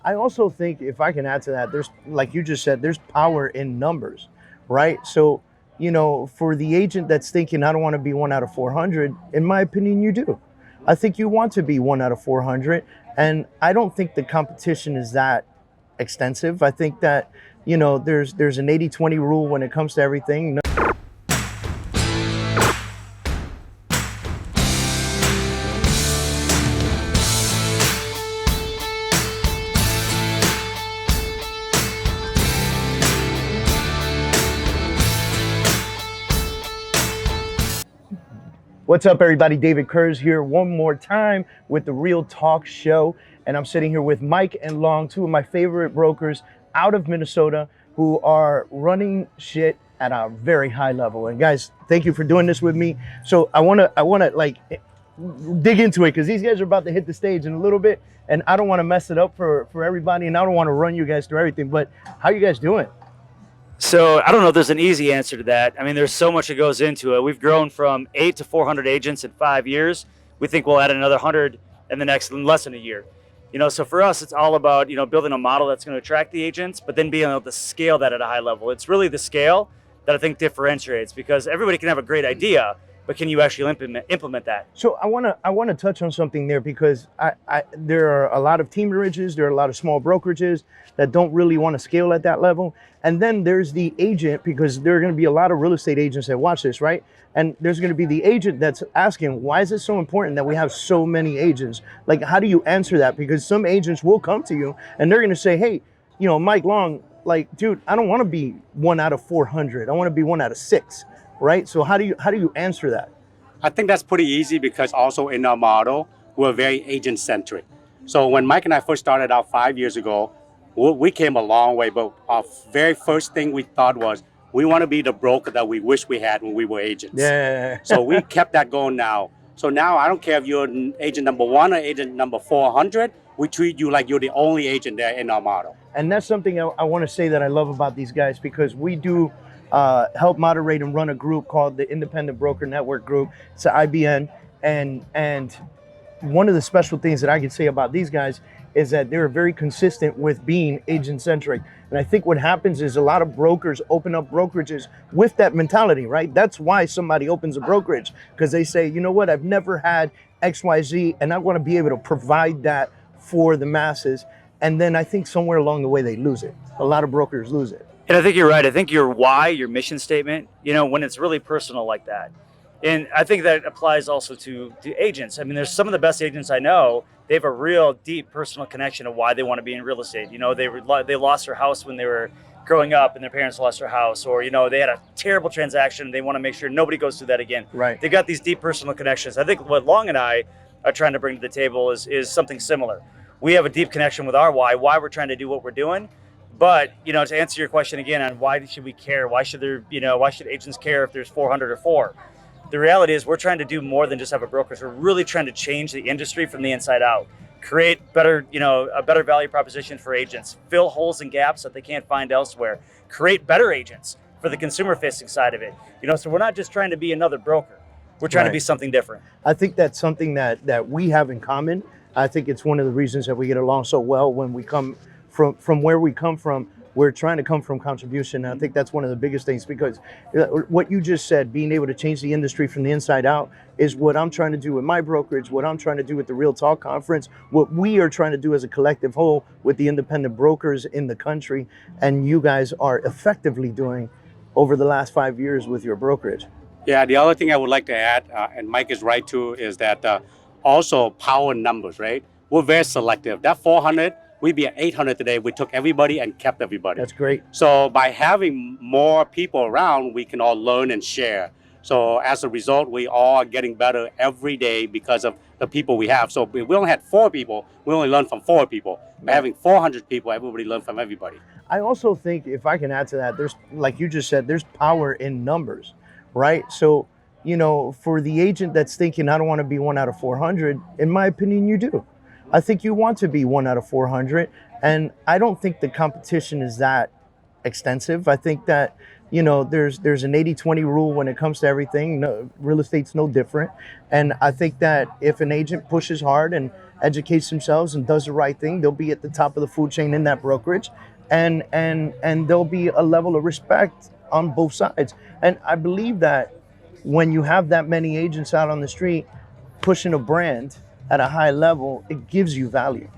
I also think, if I can add to that, there's, like you just said, there's power in numbers, right? So, for the agent that's thinking, I don't want to be 1 out of 400, in my opinion, you do. I think you want to be 1 out of 400. And I don't think the competition is that extensive. I think that, there's an 80-20 rule when it comes to everything. What's up, everybody? David Kurz here one more time with the Real Talk Show. And I'm sitting here with Mike and Long, two of my favorite brokers out of Minnesota who are running shit at a very high level. And guys, thank you for doing this with me. So I wanna like dig into it, because these guys are about to hit the stage in a little bit, and I don't want to mess it up for everybody, and I don't want to run you guys through everything. But how you guys doing? So I don't know if there's an easy answer to that. I mean, there's so much that goes into it. We've grown from 8 to 400 agents in 5 years. We think we'll add another 100 in less than a year. So for us, it's all about, building a model that's going to attract the agents, but then being able to scale that at a high level. It's really the scale that I think differentiates, because everybody can have a great idea, but can you actually implement that? So I want to touch on something there, because there are a lot of teamerages, there are a lot of small brokerages that don't really want to scale at that level. And then there's the agent, because there are going to be a lot of real estate agents that watch this, right? And there's going to be the agent that's asking, why is it so important that we have so many agents? Like, how do you answer that? Because some agents will come to you and they're going to say, hey, Mike Long, like, dude, I don't want to be 1 out of 400. I want to be 1 out of 6, right? So how do you answer that? I think that's pretty easy, because also in our model, we're very agent-centric. So when Mike and I first started out 5 years ago, we came a long way, but our very first thing we thought was, we want to be the broker that we wish we had when we were agents. Yeah. So we kept that going now. So now I don't care if you're agent number 1 or agent number 400, we treat you like you're the only agent there in our model. And that's something I want to say that I love about these guys, because we do help moderate and run a group called the Independent Broker Network Group. It's an IBN. And one of the special things that I can say about these guys is that they're very consistent with being agent-centric. And I think what happens is a lot of brokers open up brokerages with that mentality, right? That's why somebody opens a brokerage, because they say, you know what, I've never had XYZ, and I want to be able to provide that for the masses. And then I think somewhere along the way they lose it. A lot of brokers lose it. And I think you're right. I think your why, your mission statement, when it's really personal like that. And I think that applies also to agents. I mean, there's some of the best agents I know, they have a real deep personal connection of why they want to be in real estate. They lost their house when they were growing up and their parents lost their house, or, they had a terrible transaction and they want to make sure nobody goes through that again. Right. They've got these deep personal connections. I think what Long and I are trying to bring to the table is something similar. We have a deep connection with our why we're trying to do what we're doing. But, to answer your question again on why should we care? Why should agents care if there's 400 or 4? The reality is we're trying to do more than just have a broker. We're really trying to change the industry from the inside out, create better, a better value proposition for agents, fill holes and gaps that they can't find elsewhere, create better agents for the consumer facing side of it. So we're not just trying to be another broker. We're trying to be something different. I think that's something that we have in common. I think it's one of the reasons that we get along so well. When we come from where we come from, we're trying to come from contribution. And I think that's one of the biggest things, because what you just said, being able to change the industry from the inside out, is what I'm trying to do with my brokerage, what I'm trying to do with the Real Talk Conference, what we are trying to do as a collective whole with the independent brokers in the country, and you guys are effectively doing over the last 5 years with your brokerage. Yeah, the other thing I would like to add, and Mike is right too, is that also power numbers, right? We're very selective. That 400, we'd be at 800 today. We took everybody and kept everybody. That's great. So by having more people around, we can all learn and share. So as a result, we all are getting better every day because of the people we have. So we only had 4 people. We only learned from 4 people. By having 400 people, everybody learned from everybody. I also think, if I can add to that, there's, like you just said, there's power in numbers, right? So, for the agent that's thinking, I don't want to be 1 out of 400, in my opinion, you do. I think you want to be 1 out of 400. And I don't think the competition is that extensive. I think that, there's an 80-20 rule when it comes to everything. No, real estate's no different. And I think that if an agent pushes hard and educates themselves and does the right thing, they'll be at the top of the food chain in that brokerage, and there'll be a level of respect on both sides. And I believe that when you have that many agents out on the street pushing a brand at a high level, it gives you value.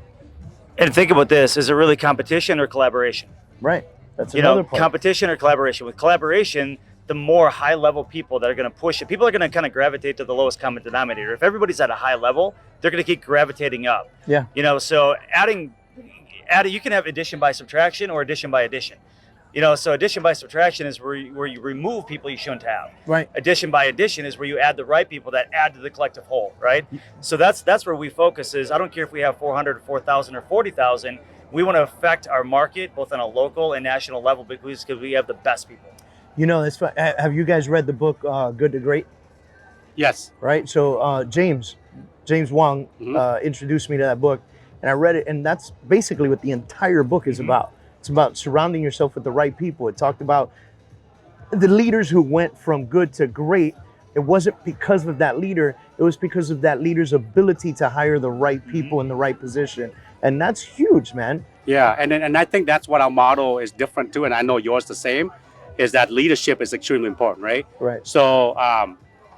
And think about this: is it really competition or collaboration? Right. That's another part. Competition or collaboration. With collaboration, the more high level people that are going to push it, people are going to kind of gravitate to the lowest common denominator. If everybody's at a high level, they're going to keep gravitating up. Yeah. So adding, you can have addition by subtraction or addition by addition. So addition by subtraction is where you remove people you shouldn't have. Right. Addition by addition is where you add the right people that add to the collective whole, right? So that's where we focus is, I don't care if we have 400 or 4,000 or 40,000, we want to affect our market both on a local and national level because we have the best people. That's fun. Have you guys read the book Good to Great? Yes. Right. So James Wong introduced me to that book, and I read it, and that's basically what the entire book is about. It's about surrounding yourself with the right people. It talked about the leaders who went from good to great. It wasn't because of that leader. It was because of that leader's ability to hire the right people in the right position. And that's huge, man. Yeah, and I think that's what our model is different too, and I know yours the same, is that leadership is extremely important, right? Right. So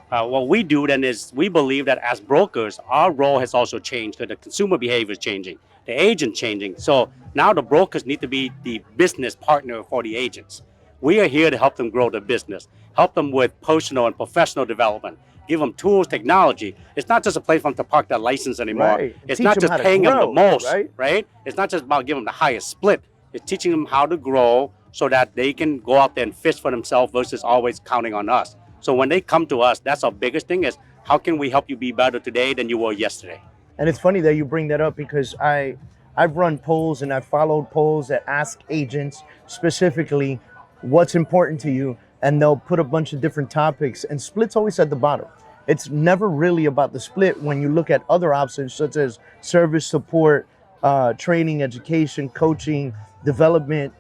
what we do then is we believe that as brokers, our role has also changed because the consumer behavior is changing, the agent changing. So now the brokers need to be the business partner for the agents. We are here to help them grow their business, help them with personal and professional development, give them tools, technology. It's not just a place for them to park their license anymore. Right. It's Teach not them just how to paying them the grow, most, right? right? It's not just about giving them the highest split. It's teaching them how to grow so that they can go out there and fish for themselves versus always counting on us. So when they come to us, that's our biggest thing is, how can we help you be better today than you were yesterday? And it's funny that you bring that up because I've run polls and I've followed polls that ask agents specifically what's important to you, and they'll put a bunch of different topics, and split's always at the bottom. It's never really about the split when you look at other options such as service, support, training, education, coaching, development,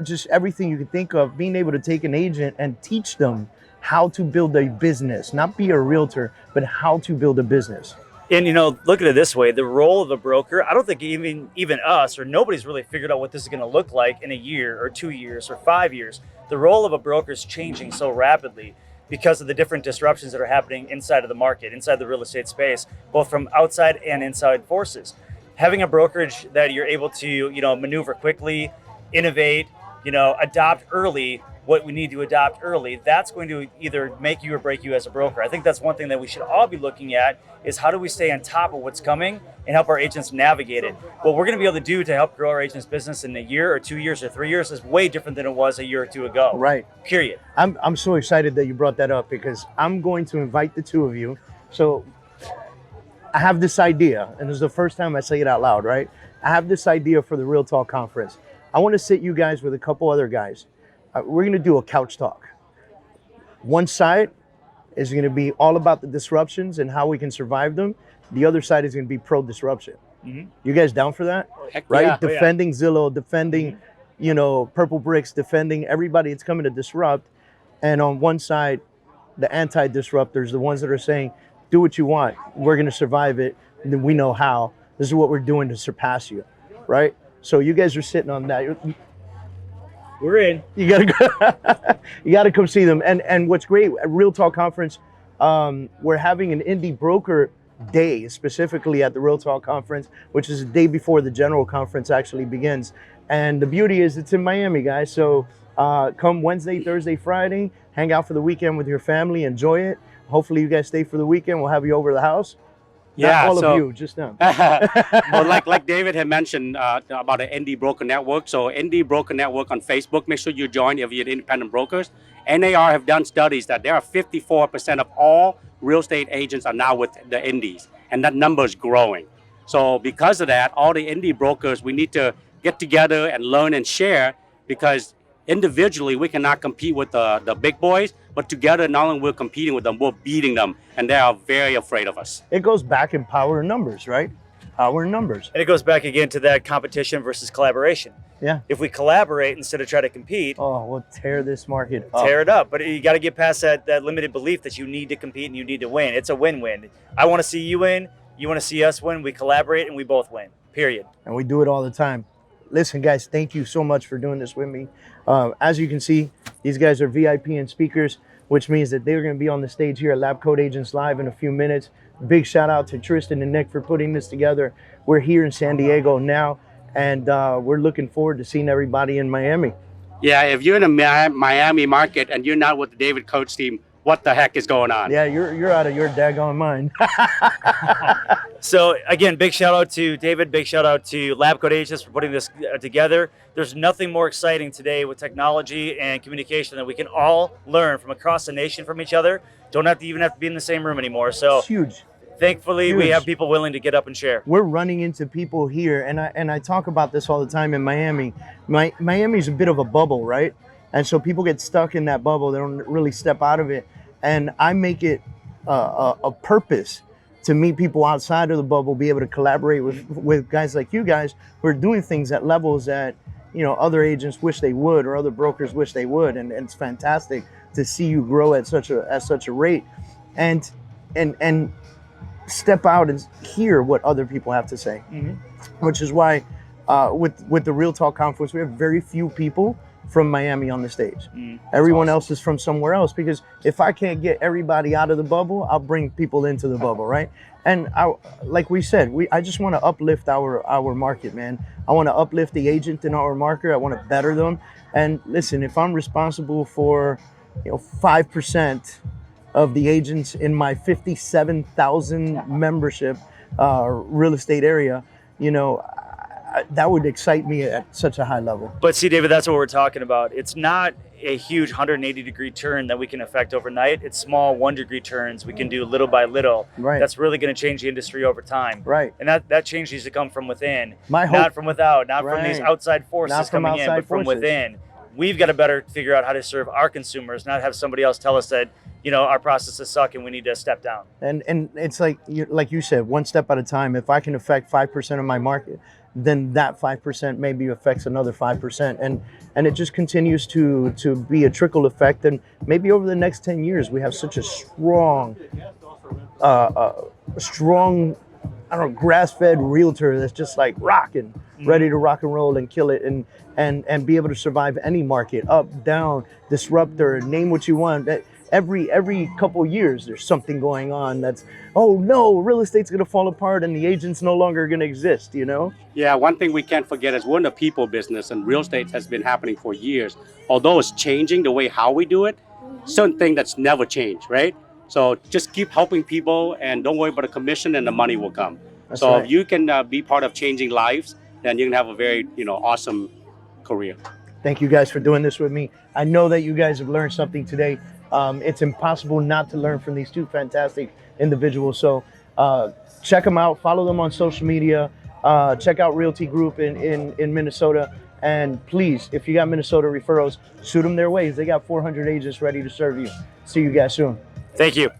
just everything you can think of. Being able to take an agent and teach them how to build a business, not be a realtor, but how to build a business. And look at it this way: the role of a broker, I don't think even us or nobody's really figured out what this is going to look like in a year or 2 years or 5 years. The role of a broker is changing so rapidly because of the different disruptions that are happening inside of the market, inside the real estate space, both from outside and inside forces. Having a brokerage that you're able to maneuver quickly, innovate, adopt early what we need to adopt early, that's going to either make you or break you as a broker. I think that's one thing that we should all be looking at is how do we stay on top of what's coming and help our agents navigate it. What we're going to be able to do to help grow our agents' business in a year or 2 years or 3 years is way different than it was a year or two ago. Right. Period. I'm so excited that you brought that up because I'm going to invite the two of you. So I have this idea, and this is the first time I say it out loud, right? I have this idea for the Real Talk Conference. I want to sit you guys with a couple other guys. We're going to do a couch talk. One side is going to be all about the disruptions and how we can survive them. The other side is going to be pro-disruption. Mm-hmm. You guys down for that? Heck right? Yeah. Defending Zillow, defending, Purple Bricks, defending everybody that's coming to disrupt. And on one side, the anti-disruptors, the ones that are saying, do what you want. We're going to survive it. And then we know how. This is what we're doing to surpass you, right? So you guys are sitting on that. We're in. You gotta go. You gotta come see them. And what's great at Real Talk Conference, we're having an indie broker day specifically at the Real Talk Conference, which is the day before the general conference actually begins. And the beauty is it's in Miami, guys. So come Wednesday, Thursday, Friday, hang out for the weekend with your family, enjoy it. Hopefully you guys stay for the weekend. We'll have you over to the house. Yeah, Not all of you, just them. Well, like David had mentioned about the ND Broker Network. So ND Broker Network on Facebook, make sure you join if you're independent brokers. NAR have done studies that there are 54% of all real estate agents are now with the NDs, and that number is growing. So because of that, all the ND brokers, we need to get together and learn and share, because individually we cannot compete with the big boys, but together not only we're competing with them, we're beating them, and they are very afraid of us. It goes back in power and numbers, right? Power and numbers. And it goes back again to that competition versus collaboration. Yeah. If we collaborate instead of try to compete, we'll tear this market up. Tear it up. But you got to get past that limited belief that you need to compete and you need to win. It's a win-win. I want to see you win. You want to see us win, we collaborate and we both win, period. And we do it all the time. Listen, guys, thank you so much for doing this with me. As you can see, these guys are VIP and speakers, which means that they're going to be on the stage here at Lab Coat Agents Live in a few minutes. Big shout out to Tristan and Nick for putting this together. We're here in San Diego now, and we're looking forward to seeing everybody in Miami. Yeah, if you're in the Miami market and you're not with the David Coach team, what the heck is going on? Yeah, you're out of your daggone mind. So again, big shout out to David, big shout out to Lab Coat Agents for putting this together. There's nothing more exciting today with technology and communication that we can all learn from across the nation from each other. Don't even have to be in the same room anymore. So It's huge. thankfully, Huge. we have people willing to get up and share. We're running into people here, and I talk about this all the time in Miami. Miami's a bit of a bubble, right? And so people get stuck in that bubble. They don't really step out of it. And I make it a purpose to meet people outside of the bubble, be able to collaborate with guys like you guys who are doing things at levels that, you know, other agents wish they would, or other brokers wish they would. And it's fantastic to see you grow at such a rate, and step out and hear what other people have to say. Which is why with the Real Talk Conference, we have very few people from Miami on the stage. Everyone else is from somewhere else, because if I can't get everybody out of the bubble, I'll bring people into the bubble, right? And like we said, I just want to uplift our market, man. I want to uplift the agent in our market. I want to better them. And listen, if I'm responsible for 5% of the agents in my 57,000 membership real estate area, that would excite me at such a high level. But see, David, that's what we're talking about. It's not a huge 180-degree turn that we can affect overnight. It's small 1-degree turns we can do little by little. Right. That's really going to change the industry over time. Right. And that change needs to come from within, My hope, not from without, not from these Right. outside forces Not from coming in, outside but from forces. within. We've got to better figure out how to serve our consumers, not have somebody else tell us that, our processes suck and we need to step down. and it's like you said, one step at a time. If I can affect 5% of my market, then that 5% maybe affects another 5%, and it just continues to be a trickle effect. And maybe over the next 10 years, we have such a strong, grass-fed realtor that's just like rocking, ready to rock and roll and kill it, and be able to survive any market, up, down, disruptor, name what you want. Every couple years, there's something going on that's, oh no, real estate's gonna fall apart and the agent's no longer gonna exist, Yeah, one thing we can't forget is we're in the people business, and real estate has been happening for years. Although it's changing the way how we do it, certain thing that's never changed, right? So just keep helping people and don't worry about the commission, and the money will come. That's so right. if you can be part of changing lives, then you can have a very, awesome career. Thank you guys for doing this with me. I know that you guys have learned something today. It's impossible not to learn from these two fantastic individuals. So check them out, follow them on social media, check out Realty Group in Minnesota. And please, if you got Minnesota referrals, shoot them their ways. They got 400 agents ready to serve you. See you guys soon. Thank you.